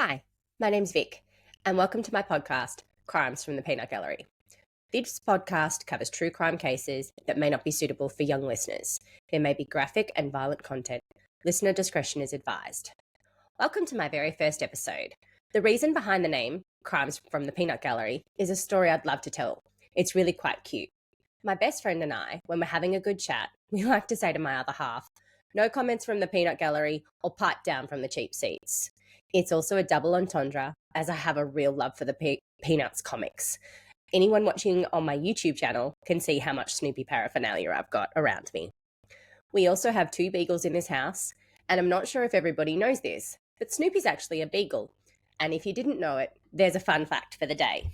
Hi, my name's Vic, and welcome to my podcast, Crimes from the Peanut Gallery. This podcast covers true crime cases that may not be suitable for young listeners. There may be graphic and violent content. Listener discretion is advised. Welcome to my very first episode. The reason behind the name, Crimes from the Peanut Gallery, is a story I'd love to tell. It's really quite cute. My best friend and I, when we're having a good chat, we like to say to my other half, no comments from the peanut gallery or pipe down from the cheap seats. It's also a double entendre, as I have a real love for the Peanuts comics. Anyone watching on my YouTube channel can see how much Snoopy paraphernalia I've got around me. We also have 2 beagles in this house, and I'm not sure if everybody knows this, but Snoopy's actually a beagle. And if you didn't know it, there's a fun fact for the day.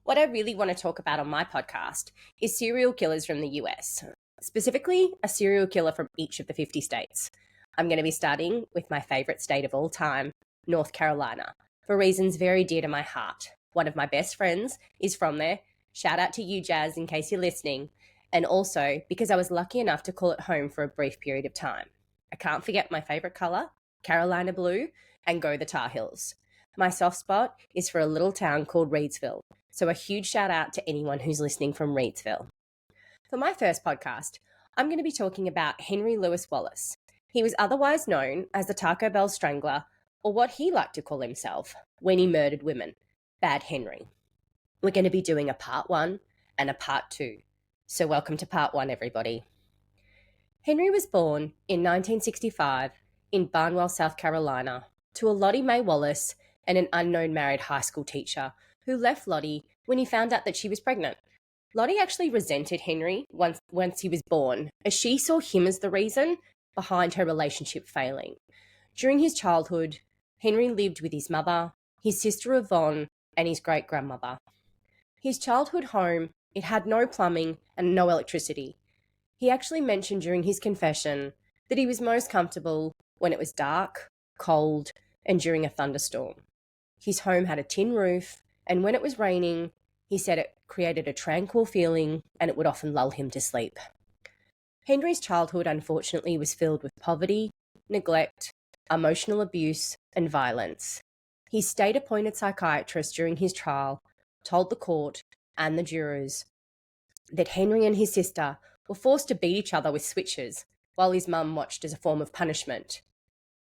What I really want to talk about on my podcast is serial killers from the US, specifically a serial killer from each of the 50 states. I'm going to be starting with my favourite state of all time, North Carolina, for reasons very dear to my heart. One of my best friends is from there. Shout out to you, Jazz, in case you're listening. And also because I was lucky enough to call it home for a brief period of time. I can't forget my favourite colour, Carolina blue, and go the Tar Heels. My soft spot is for a little town called Reidsville, so a huge shout out to anyone who's listening from Reidsville. For my first podcast, I'm going to be talking about Henry Louis Wallace. He was otherwise known as the Taco Bell Strangler, or what he liked to call himself when he murdered women, Bad Henry. We're going to be doing a part 1 and a part 2. So welcome to part 1, everybody. Henry was born in 1965 in Barnwell, South Carolina, to a Lottie Mae Wallace and an unknown married high school teacher who left Lottie when he found out that she was pregnant. Lottie actually resented Henry once he was born, as she saw him as the reason behind her relationship failing. During his childhood, Henry lived with his mother, his sister Yvonne, and his great-grandmother. His childhood home, it had no plumbing and no electricity. He actually mentioned during his confession that he was most comfortable when it was dark, cold, and during a thunderstorm. His home had a tin roof, and when it was raining, he said it created a tranquil feeling and it would often lull him to sleep. Henry's childhood, unfortunately, was filled with poverty, neglect, emotional abuse, and violence. His state-appointed psychiatrist during his trial told the court and the jurors that Henry and his sister were forced to beat each other with switches while his mum watched as a form of punishment.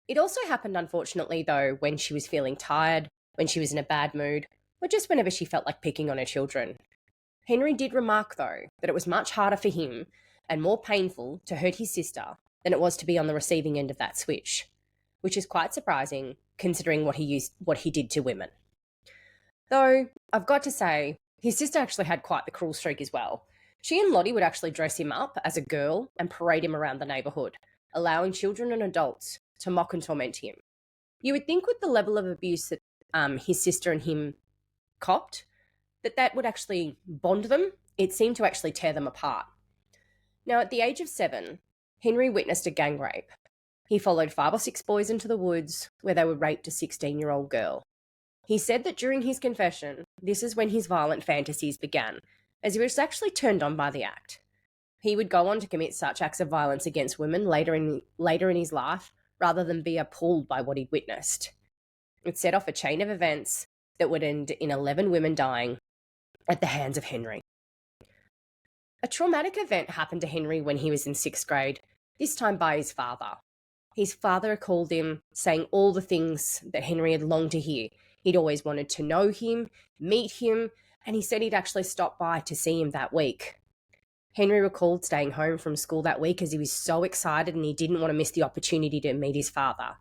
It also happened, unfortunately, though, when she was feeling tired, when she was in a bad mood, or just whenever she felt like picking on her children. Henry did remark, though, that it was much harder for him and more painful to hurt his sister than it was to be on the receiving end of that switch, which is quite surprising considering what he did to women. Though, I've got to say, his sister actually had quite the cruel streak as well. She and Lottie would actually dress him up as a girl and parade him around the neighbourhood, allowing children and adults to mock and torment him. You would think with the level of abuse that his sister and him copped, that would actually bond them. It seemed to actually tear them apart. Now, at the age of 7, Henry witnessed a gang rape. He followed 5 or 6 boys into the woods where they were raped a 16-year-old girl. He said that during his confession, this is when his violent fantasies began, as he was actually turned on by the act. He would go on to commit such acts of violence against women later in his life, rather than be appalled by what he'd witnessed. It set off a chain of events that would end in 11 women dying at the hands of Henry. A traumatic event happened to Henry when he was in 6th grade, this time by his father. His father called him, saying all the things that Henry had longed to hear. He'd always wanted to know him, meet him, and he said he'd actually stop by to see him that week. Henry recalled staying home from school that week as he was so excited and he didn't want to miss the opportunity to meet his father.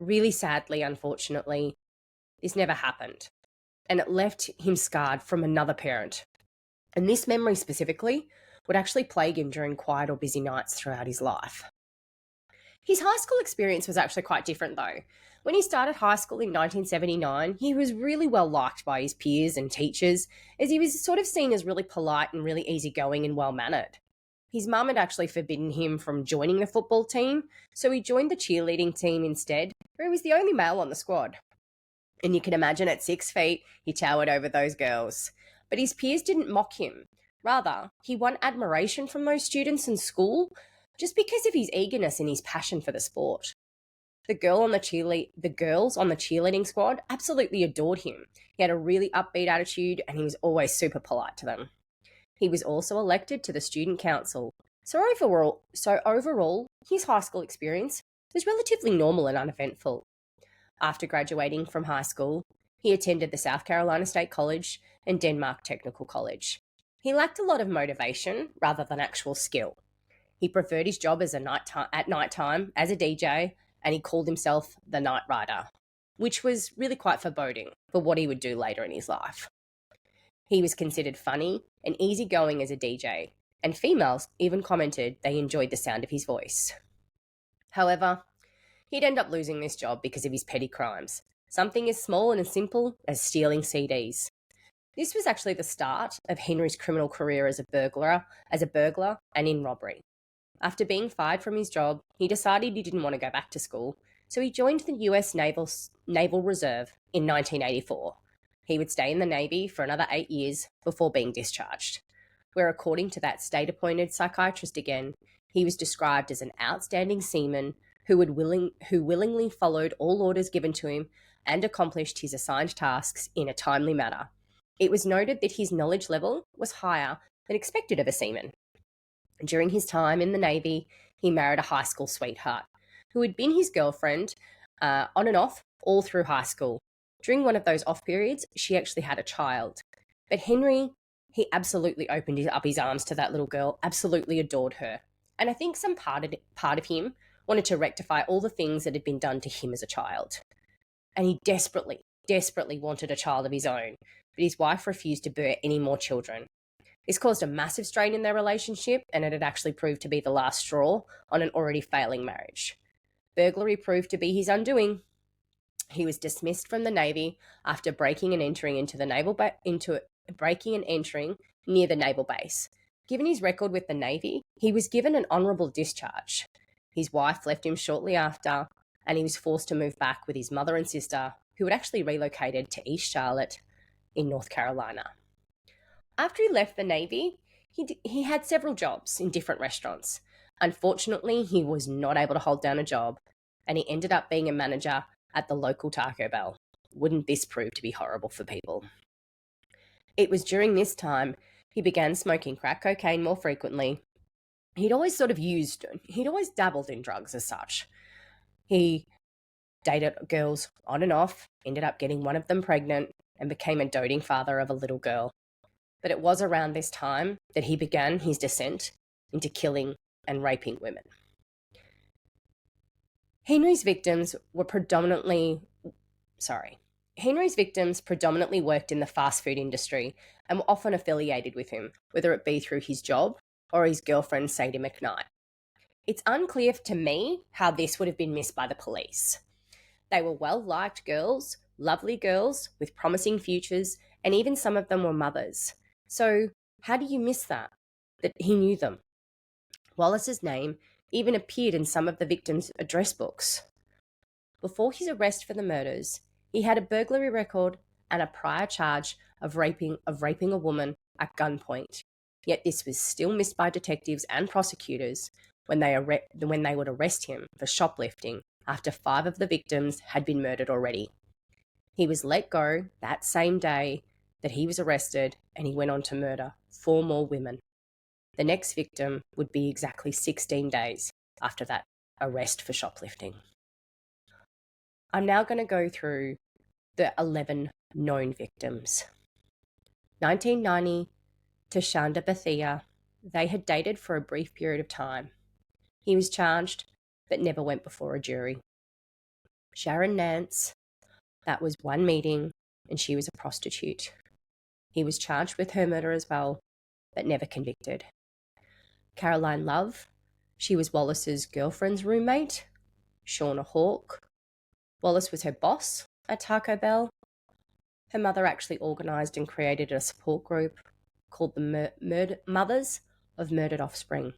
Really sadly, unfortunately, this never happened, and it left him scarred from another parent. And this memory specifically would actually plague him during quiet or busy nights throughout his life. His high school experience was actually quite different, though. When he started high school in 1979, he was really well liked by his peers and teachers, as he was sort of seen as really polite and really easygoing and well-mannered. His mum had actually forbidden him from joining the football team, so he joined the cheerleading team instead, where he was the only male on the squad. And you can imagine at 6 feet, he towered over those girls. But his peers didn't mock him. Rather, he won admiration from those students in school just because of his eagerness and his passion for the sport. The girls on the cheerleading squad absolutely adored him. He had a really upbeat attitude and he was always super polite to them. He was also elected to the student council. So overall, his high school experience was relatively normal and uneventful. After graduating from high school, he attended the South Carolina State College and Denmark Technical College. He lacked a lot of motivation rather than actual skill. He preferred his job at nighttime as a DJ, and he called himself the Night Rider, which was really quite foreboding for what he would do later in his life. He was considered funny and easygoing as a DJ, and females even commented they enjoyed the sound of his voice. However, he'd end up losing this job because of his petty crimes, something as small and as simple as stealing CDs. This was actually the start of Henry's criminal career as a burglar and in robbery. After being fired from his job, he decided he didn't want to go back to school, so he joined the US Naval Reserve in 1984. He would stay in the Navy for another 8 years before being discharged, where according to that state-appointed psychiatrist again, he was described as an outstanding seaman who willingly followed all orders given to him and accomplished his assigned tasks in a timely manner. It was noted that his knowledge level was higher than expected of a seaman. During his time in the Navy, he married a high school sweetheart who had been his girlfriend on and off all through high school. During one of those off periods, she actually had a child. But Henry, he absolutely opened up his arms to that little girl, absolutely adored her. And I think some part of him wanted to rectify all the things that had been done to him as a child. And he desperately wanted a child of his own, but his wife refused to bear any more children. This caused a massive strain in their relationship, and it had actually proved to be the last straw on an already failing marriage. Burglary proved to be his undoing. He was dismissed from the Navy after breaking and entering near the naval base. Given his record with the Navy, he was given an honourable discharge. His wife left him shortly after, and he was forced to move back with his mother and sister, who had actually relocated to East Charlotte in North Carolina. After he left the Navy, he had several jobs in different restaurants. Unfortunately, he was not able to hold down a job, and he ended up being a manager at the local Taco Bell. Wouldn't this prove to be horrible for people? It was during this time he began smoking crack cocaine more frequently. He'd always dabbled in drugs as such. He dated girls on and off, ended up getting one of them pregnant, and became a doting father of a little girl. But it was around this time that he began his descent into killing and raping women. Henry's victims predominantly worked in the fast food industry and were often affiliated with him, whether it be through his job or his girlfriend Sadie McKnight. It's unclear to me how this would have been missed by the police. They were well-liked girls, lovely girls with promising futures, and even some of them were mothers. So how do you miss that he knew them? Wallace's name even appeared in some of the victims' address books. Before his arrest for the murders, he had a burglary record and a prior charge of raping a woman at gunpoint. Yet this was still missed by detectives and prosecutors when they would arrest him for shoplifting after 5 of the victims had been murdered already. He was let go that same day that he was arrested, and he went on to murder 4 more women. The next victim would be exactly 16 days after that arrest for shoplifting. I'm now going to go through the 11 known victims. 1990 to Shanda Bathia. They had dated for a brief period of time. He was charged, but never went before a jury. Sharon Nance. That was one meeting, and she was a prostitute. He was charged with her murder as well, but never convicted. Caroline Love. She was Wallace's girlfriend's roommate. Shawna Hawke. Wallace was her boss at Taco Bell. Her mother actually organised and created a support group called the Mothers of Murdered Offspring.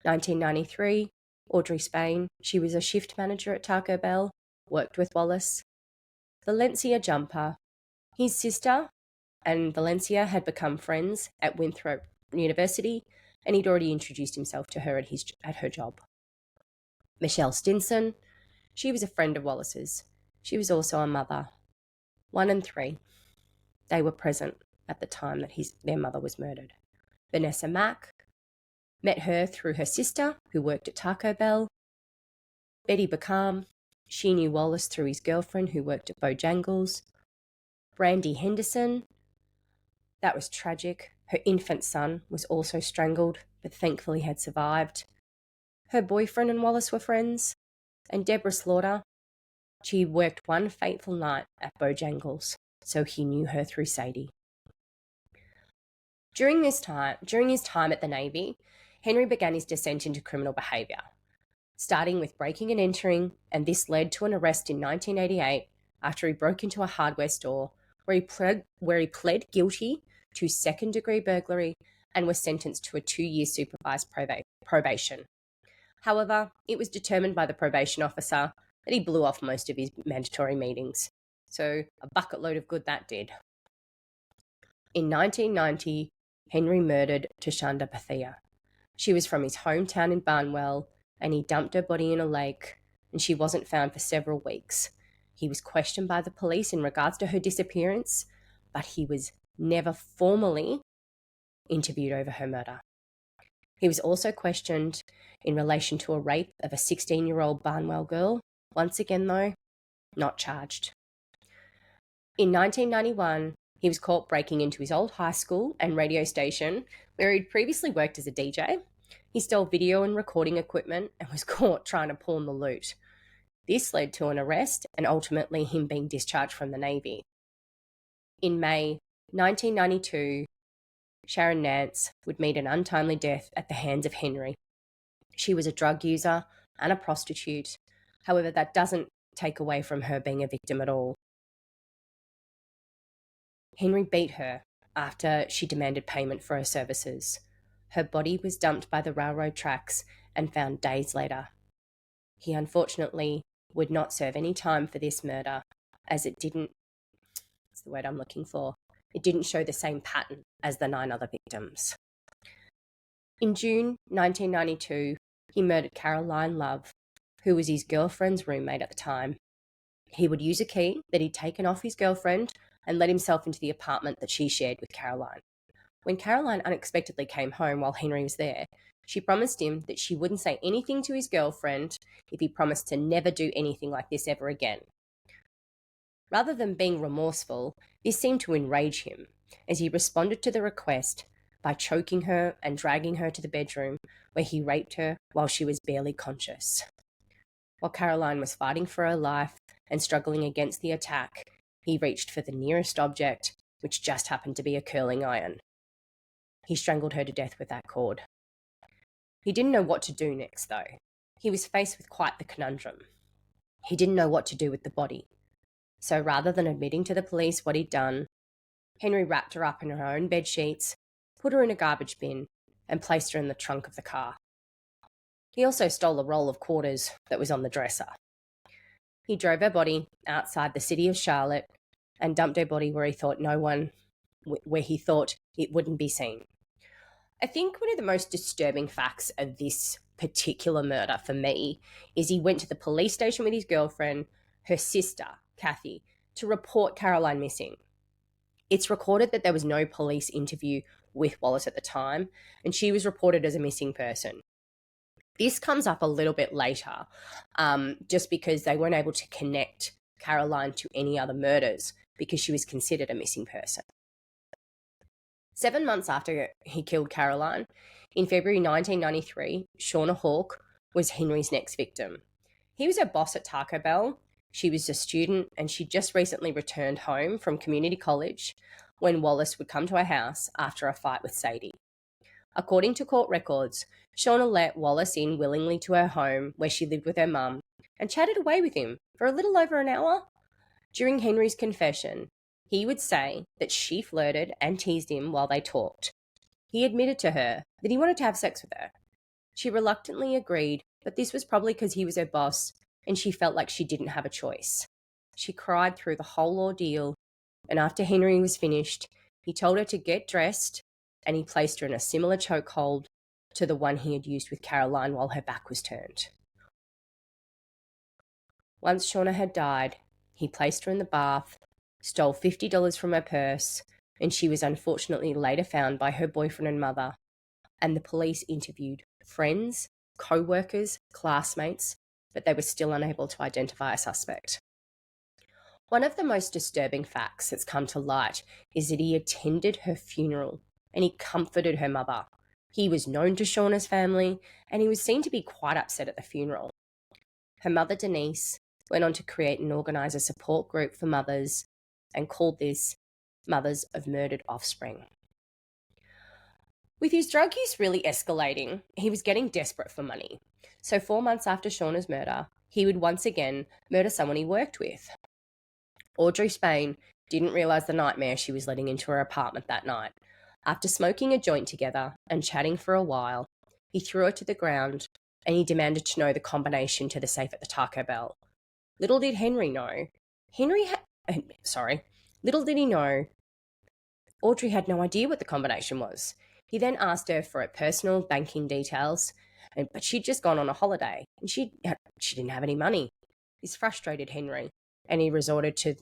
1993, Audrey Spain. She was a shift manager at Taco Bell, worked with Wallace. Valencia Jumper. His sister and Valencia had become friends at Winthrop University, and he'd already introduced himself to her at her job. Michelle Stinson. She was a friend of Wallace's. She was also a mother. 1 and 3. They were present at the time that their mother was murdered. Vanessa Mack met her through her sister, who worked at Taco Bell. Betty Bacam, she knew Wallace through his girlfriend, who worked at Bojangles. Brandy Henderson, that was tragic. Her infant son was also strangled, but thankfully had survived. Her boyfriend and Wallace were friends. And Deborah Slaughter, she worked one fateful night at Bojangles, so he knew her through Sadie. During his time at the Navy, Henry began his descent into criminal behaviour, starting with breaking and entering, and this led to an arrest in 1988 after he broke into a hardware store where he pled guilty to second-degree burglary and was sentenced to a 2-year supervised probation. However, it was determined by the probation officer that he blew off most of his mandatory meetings. So a bucket load of good that did. In 1990, Henry murdered Shanda Bathia. She was from his hometown in Barnwell, and he dumped her body in a lake, and she wasn't found for several weeks. He was questioned by the police in regards to her disappearance, but he was never formally interviewed over her murder. He was also questioned in relation to a rape of a 16-year-old Barnwell girl. Once again, though, not charged. In 1991, he was caught breaking into his old high school and radio station where he'd previously worked as a DJ. He stole video and recording equipment and was caught trying to pawn the loot. This led to an arrest and ultimately him being discharged from the Navy. In May 1992, Sharon Nance would meet an untimely death at the hands of Henry. She was a drug user and a prostitute. However, that doesn't take away from her being a victim at all. Henry beat her after she demanded payment for her services. Her body was dumped by the railroad tracks and found days later. He unfortunately would not serve any time for this murder, as it didn't, that's the word I'm looking for, it didn't show the same pattern as the 9 other victims. In June 1992, he murdered Caroline Love, who was his girlfriend's roommate at the time. He would use a key that he'd taken off his girlfriend and let himself into the apartment that she shared with Caroline. When Caroline unexpectedly came home while Henry was there, she promised him that she wouldn't say anything to his girlfriend if he promised to never do anything like this ever again. Rather than being remorseful, this seemed to enrage him, as he responded to the request by choking her and dragging her to the bedroom, where he raped her while she was barely conscious. While Caroline was fighting for her life and struggling against the attack, he reached for the nearest object, which just happened to be a curling iron. He strangled her to death with that cord. He didn't know what to do next, though. He was faced with quite the conundrum. He didn't know what to do with the body. So rather than admitting to the police what he'd done, Henry wrapped her up in her own bed sheets, put her in a garbage bin, and placed her in the trunk of the car. He also stole a roll of quarters that was on the dresser. He drove her body outside the city of Charlotte and dumped her body where he thought it wouldn't be seen. I think one of the most disturbing facts of this particular murder for me is he went to the police station with his girlfriend, her sister, Kathy, to report Caroline missing. It's recorded that there was no police interview with Wallace at the time, and she was reported as a missing person. This comes up a little bit later, just because they weren't able to connect Caroline to any other murders because she was considered a missing person. 7 months after he killed Caroline, in February 1993, Shawna Hawke was Henry's next victim. He was her boss at Taco Bell. She was a student, and she'd just recently returned home from community college when Wallace would come to her house after a fight with Sadie. According to court records, Shawna let Wallace in willingly to her home where she lived with her mum and chatted away with him for a little over an hour. During Henry's confession, he would say that she flirted and teased him while they talked. He admitted to her that he wanted to have sex with her. She reluctantly agreed, but this was probably because he was her boss and she felt like she didn't have a choice. She cried through the whole ordeal, and after Henry was finished, he told her to get dressed and he placed her in a similar chokehold to the one he had used with Caroline while her back was turned. Once Shawna had died, he placed her in the bath, stole $50 from her purse, and she was unfortunately later found by her boyfriend and mother. And the police interviewed friends, co-workers, classmates, but they were still unable to identify a suspect. One of the most disturbing facts that's come to light is that he attended her funeral and he comforted her mother. He was known to Shawna's family and he was seen to be quite upset at the funeral. Her mother, Denise, went on to create and organise a support group for mothers and called this Mothers of Murdered Offspring. With his drug use really escalating, he was getting desperate for money. So 4 months after Shawna's murder, he would once again murder someone he worked with. Audrey Spain didn't realise the nightmare she was letting into her apartment that night. After smoking a joint together and chatting for a while, he threw her to the ground and he demanded to know the combination to the safe at the Taco Bell. Little did Henry know. Little did he know Audrey had no idea what the combination was. He then asked her for her personal banking details, but she'd just gone on a holiday and she didn't have any money. This frustrated Henry, and he resorted to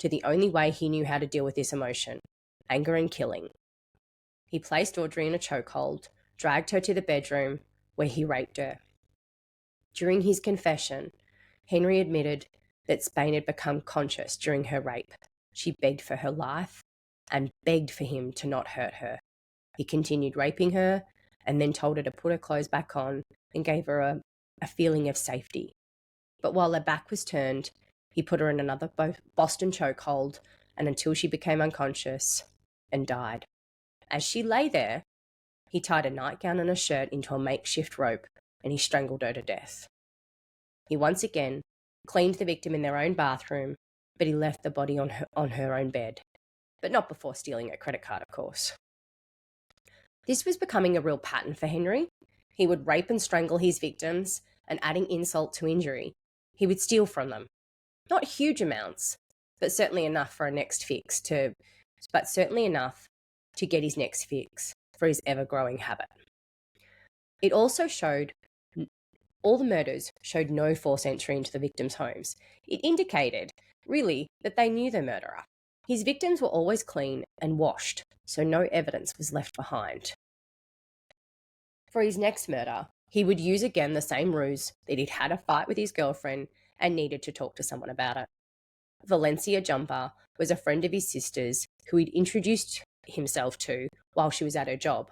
the only way he knew how to deal with this emotion: anger and killing. He placed Audrey in a chokehold, dragged her to the bedroom, where he raped her. During his confession, Henry admitted that Spain had become conscious during her rape. She begged for her life and begged for him to not hurt her. He continued raping her and then told her to put her clothes back on and gave her a feeling of safety. But while her back was turned, he put her in another Boston chokehold and until she became unconscious and died. As she lay there, he tied a nightgown and a shirt into a makeshift rope and he strangled her to death. He once again cleaned the victim in their own bathroom, but he left the body on her own bed. But not before stealing her credit card, of course. This was becoming a real pattern for Henry. He would rape and strangle his victims, and adding insult to injury, he would steal from them. Not huge amounts, but certainly enough for get his next fix for his ever-growing habit. It also showed all the murders showed no forced entry into the victims' homes. It indicated, really, that they knew the murderer. His victims were always clean and washed, so no evidence was left behind. For his next murder, he would use again the same ruse that he'd had a fight with his girlfriend and needed to talk to someone about it. Valencia Jumper was a friend of his sister's who he'd introduced himself to while she was at her job.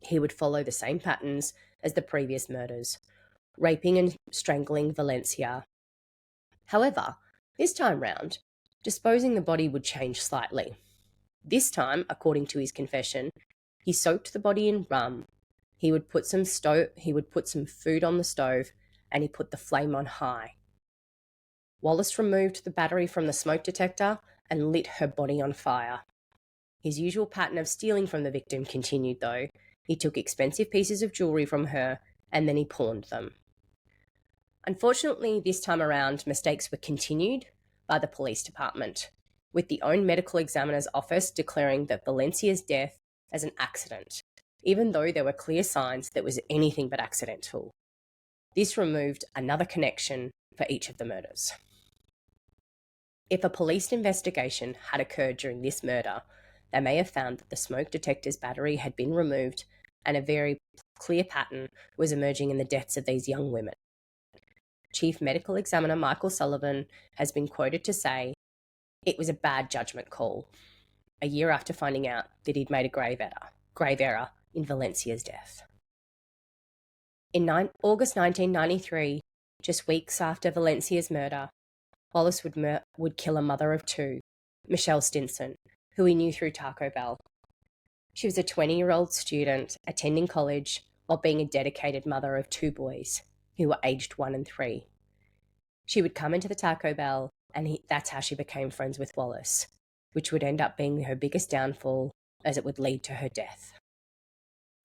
He would follow the same patterns as the previous murders, raping and strangling Valencia. However, this time round, disposing the body would change slightly. This time, according to his confession, he soaked the body in rum. He would put some food on the stove and he put the flame on high. Wallace removed the battery from the smoke detector and lit her body on fire. His usual pattern of stealing from the victim continued, though. He took expensive pieces of jewellery from her and then he pawned them. Unfortunately, this time around, mistakes were continued by the police department, with the own medical examiner's office declaring that Valencia's death as an accident, even though there were clear signs that it was anything but accidental. This removed another connection for each of the murders. If a police investigation had occurred during this murder, they may have found that the smoke detector's battery had been removed and a very clear pattern was emerging in the deaths of these young women. Chief Medical Examiner Michael Sullivan has been quoted to say, "It was a bad judgment call," a year after finding out that he'd made a grave error in Valencia's death. In August 1993, just weeks after Valencia's murder, Wallace would kill a mother of two, Michelle Stinson, who he knew through Taco Bell. She was a 20-year-old student attending college while being a dedicated mother of two boys, who were aged 1 and 3. She would come into the Taco Bell, and that's how she became friends with Wallace, which would end up being her biggest downfall as it would lead to her death.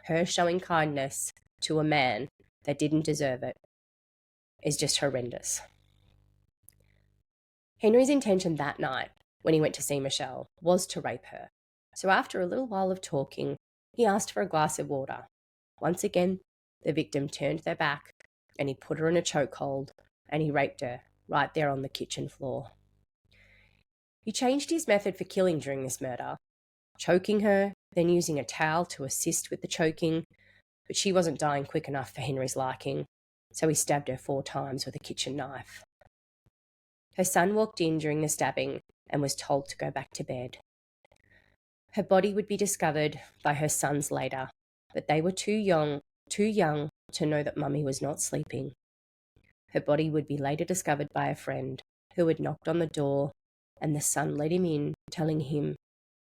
Her showing kindness to a man that didn't deserve it is just horrendous. Henry's intention that night, when he went to see Michelle, was to rape her. So after a little while of talking, he asked for a glass of water. Once again, the victim turned their back and he put her in a chokehold and he raped her right there on the kitchen floor. He changed his method for killing during this murder, choking her, then using a towel to assist with the choking, but she wasn't dying quick enough for Henry's liking, so he stabbed her 4 times with a kitchen knife. Her son walked in during the stabbing and was told to go back to bed. Her body would be discovered by her sons later, but they were too young to know that Mummy was not sleeping. Her body would be later discovered by a friend who had knocked on the door, and the son let him in, telling him,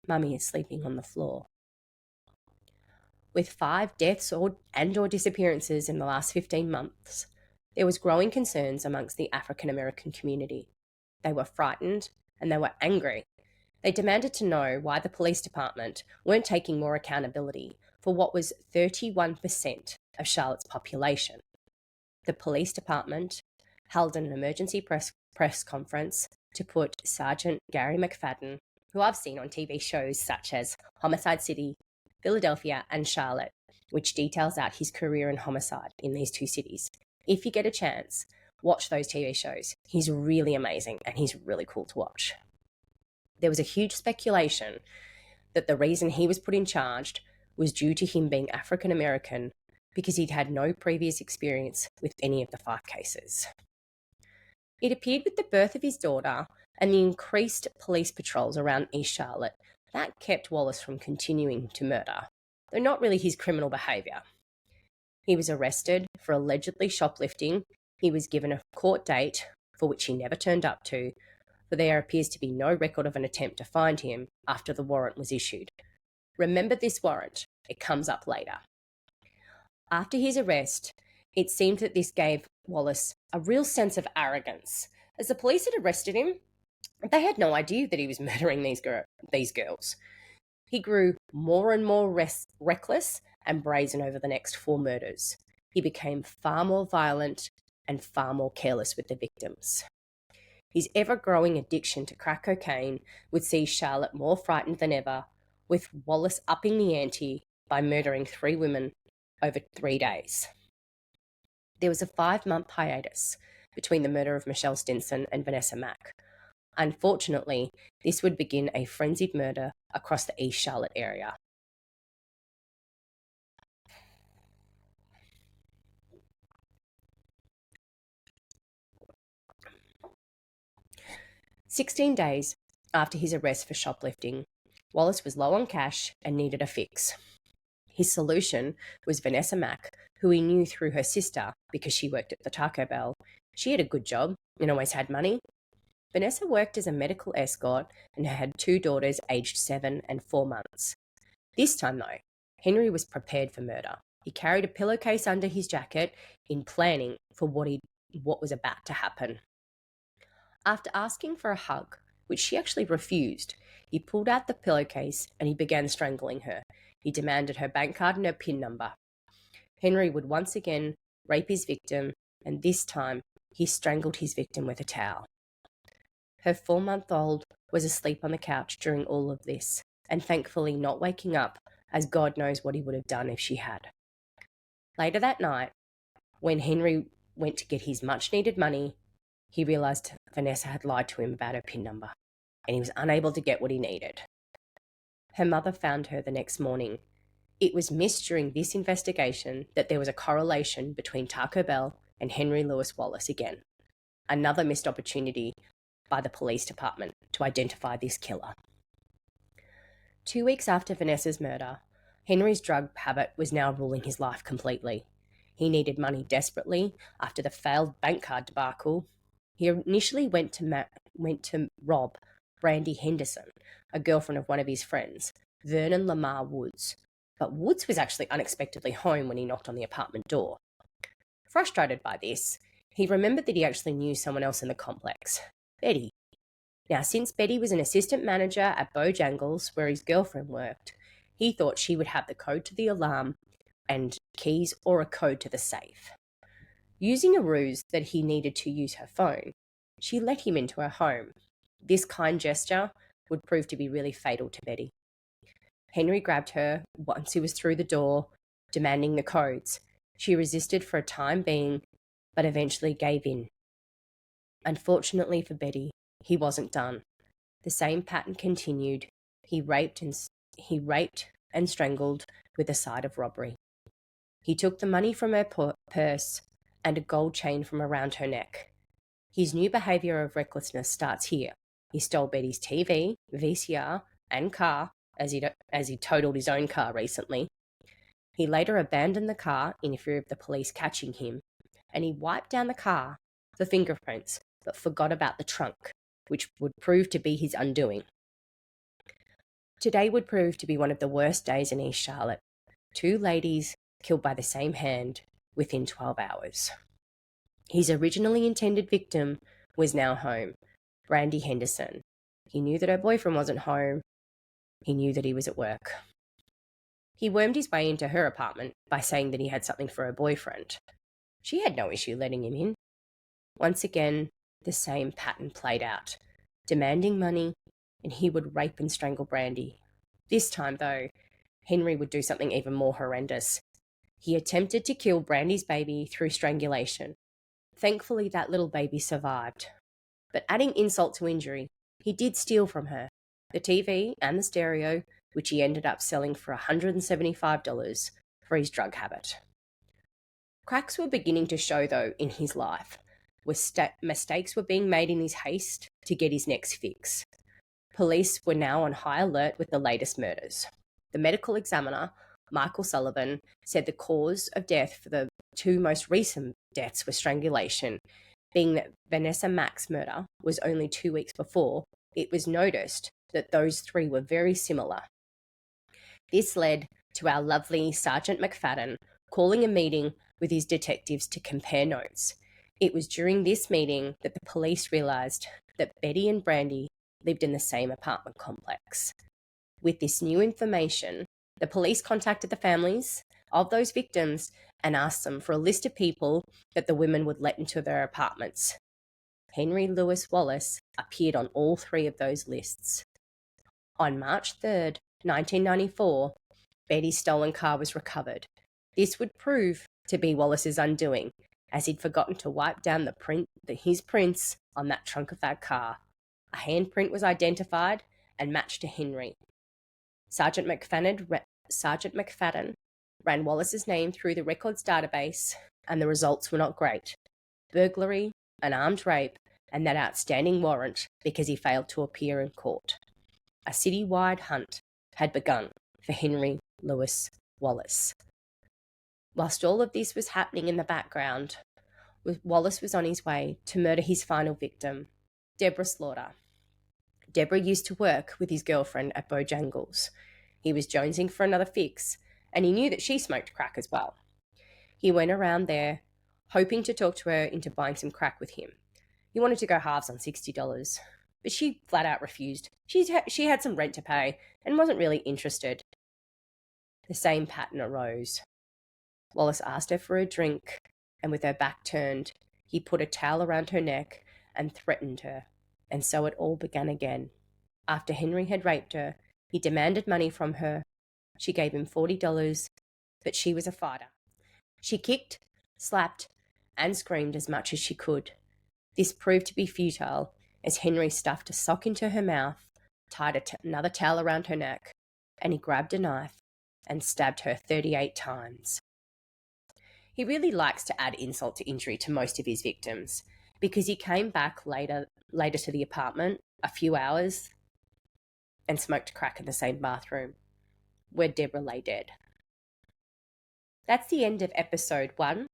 "Mummy is sleeping on the floor." With 5 deaths or disappearances in the last 15 months, there was growing concerns amongst the African American community. They were frightened and they were angry. They demanded to know why the police department weren't taking more accountability for what was 31% of Charlotte's population. The police department held an emergency press conference to put Sergeant Gary McFadden, who I've seen on TV shows such as Homicide City, Philadelphia, and Charlotte, which details out his career in homicide in these 2 cities. If you get a chance, watch those TV shows. He's really amazing and he's really cool to watch. There was a huge speculation that the reason he was put in charge was due to him being African American because he'd had no previous experience with any of the 5 cases. It appeared with the birth of his daughter and the increased police patrols around East Charlotte that kept Wallace from continuing to murder, though not really his criminal behaviour. He was arrested for allegedly shoplifting. He was given a court date, for which he never turned up to, for there appears to be no record of an attempt to find him after the warrant was issued. Remember this warrant, it comes up later. After his arrest, it seemed that this gave Wallace a real sense of arrogance. As the police had arrested him, they had no idea that he was murdering these girls. He grew more and more reckless and brazen over the next 4 murders. He became far more violent and far more careless with the victims. His ever-growing addiction to crack cocaine would see Charlotte more frightened than ever, with Wallace upping the ante by murdering 3 women over 3 days. There was a 5-month hiatus between the murder of Michelle Stinson and Vanessa Mack. Unfortunately, this would begin a frenzied murder across the East Charlotte area. "16 days after his arrest for shoplifting, Wallace was low on cash and needed a fix. His solution was Vanessa Mack, who he knew through her sister because she worked at the Taco Bell. She had a good job and always had money. Vanessa worked as a medical escort and had 2 daughters aged 7 and 4 months. This time, though, Henry was prepared for murder. He carried a pillowcase under his jacket in planning for what was about to happen. After asking for a hug, which she actually refused, he pulled out the pillowcase and he began strangling her. He demanded her bank card and her PIN number. Henry would once again rape his victim, and this time he strangled his victim with a towel. Her 4-month-old was asleep on the couch during all of this, and thankfully not waking up, as God knows what he would have done if she had. Later that night, when Henry went to get his much-needed money, he realised Vanessa had lied to him about her PIN number, and he was unable to get what he needed. Her mother found her the next morning. It was missed during this investigation that there was a correlation between Taco Bell and Henry Louis Wallace again. Another missed opportunity by the police department to identify this killer. 2 weeks after Vanessa's murder, Henry's drug habit was now ruling his life completely. He needed money desperately after the failed bank card debacle. He initially went to rob Brandy Henderson, a girlfriend of one of his friends, Vernon Lamar Woods. But Woods was actually unexpectedly home when he knocked on the apartment door. Frustrated by this, he remembered that he actually knew someone else in the complex, Betty. Now, since Betty was an assistant manager at Bojangles, where his girlfriend worked, he thought she would have the code to the alarm and keys or a code to the safe. Using a ruse that he needed to use her phone, she let him into her home. This kind gesture would prove to be really fatal to Betty. Henry grabbed her once he was through the door, demanding the codes. She resisted for a time being, but eventually gave in. Unfortunately for Betty, he wasn't done. The same pattern continued. He raped and strangled with a side of robbery. He took the money from her purse and a gold chain from around her neck. His new behaviour of recklessness starts here. He stole Betty's TV, VCR, and car, as he totaled his own car recently. He later abandoned the car in fear of the police catching him, and he wiped down the car for fingerprints, but forgot about the trunk, which would prove to be his undoing. Today would prove to be one of the worst days in East Charlotte. 2 ladies killed by the same hand within 12 hours. His originally intended victim was now home, Brandy Henderson. He knew that her boyfriend wasn't home. He knew that he was at work. He wormed his way into her apartment by saying that he had something for her boyfriend. She had no issue letting him in. Once again, the same pattern played out, demanding money, and he would rape and strangle Brandy. This time, though, Henry would do something even more horrendous. He attempted to kill Brandy's baby through strangulation. Thankfully, that little baby survived. But adding insult to injury, he did steal from her the TV and the stereo, which he ended up selling for $175 for his drug habit. Cracks were beginning to show, though, in his life. Mistakes were being made in his haste to get his next fix. Police were now on high alert with the latest murders. The medical examiner, Michael Sullivan, said the cause of death for the 2 most recent deaths was strangulation, being that Vanessa Mack's murder was only 2 weeks before. It was noticed that those 3 were very similar. This led to our lovely Sergeant McFadden calling a meeting with his detectives to compare notes. It was during this meeting that the police realised that Betty and Brandy lived in the same apartment complex. With this new information, the police contacted the families of those victims and asked them for a list of people that the women would let into their apartments. Henry Louis Wallace appeared on all 3 of those lists. On March 3rd, 1994, Betty's stolen car was recovered. This would prove to be Wallace's undoing, as he'd forgotten to wipe down his prints on that trunk of that car. A handprint was identified and matched to Henry. Sergeant McFadden ran Wallace's name through the records database, and the results were not great. Burglary, an armed rape, and that outstanding warrant because he failed to appear in court. A citywide hunt had begun for Henry Louis Wallace. Whilst all of this was happening in the background, Wallace was on his way to murder his final victim, Deborah Slaughter. Deborah used to work with his girlfriend at Bojangles. He was jonesing for another fix, and he knew that she smoked crack as well. He went around there, hoping to talk to her into buying some crack with him. He wanted to go halves on $60, but she flat out refused. She had some rent to pay and wasn't really interested. The same pattern arose. Wallace asked her for a drink, and with her back turned, he put a towel around her neck and threatened her. And so it all began again. After Henry had raped her, he demanded money from her. She gave him $40, but she was a fighter. She kicked, slapped, and screamed as much as she could. This proved to be futile, as Henry stuffed a sock into her mouth, tied another towel around her neck, and he grabbed a knife and stabbed her 38 times. He really likes to add insult to injury to most of his victims, because he came back later to the apartment, a few hours, and smoked crack in the same bathroom, where Deborah lay dead. That's the end of episode 1.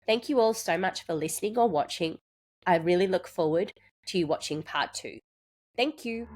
Thank you all so much for listening or watching. I really look forward to you watching part 2. Thank you.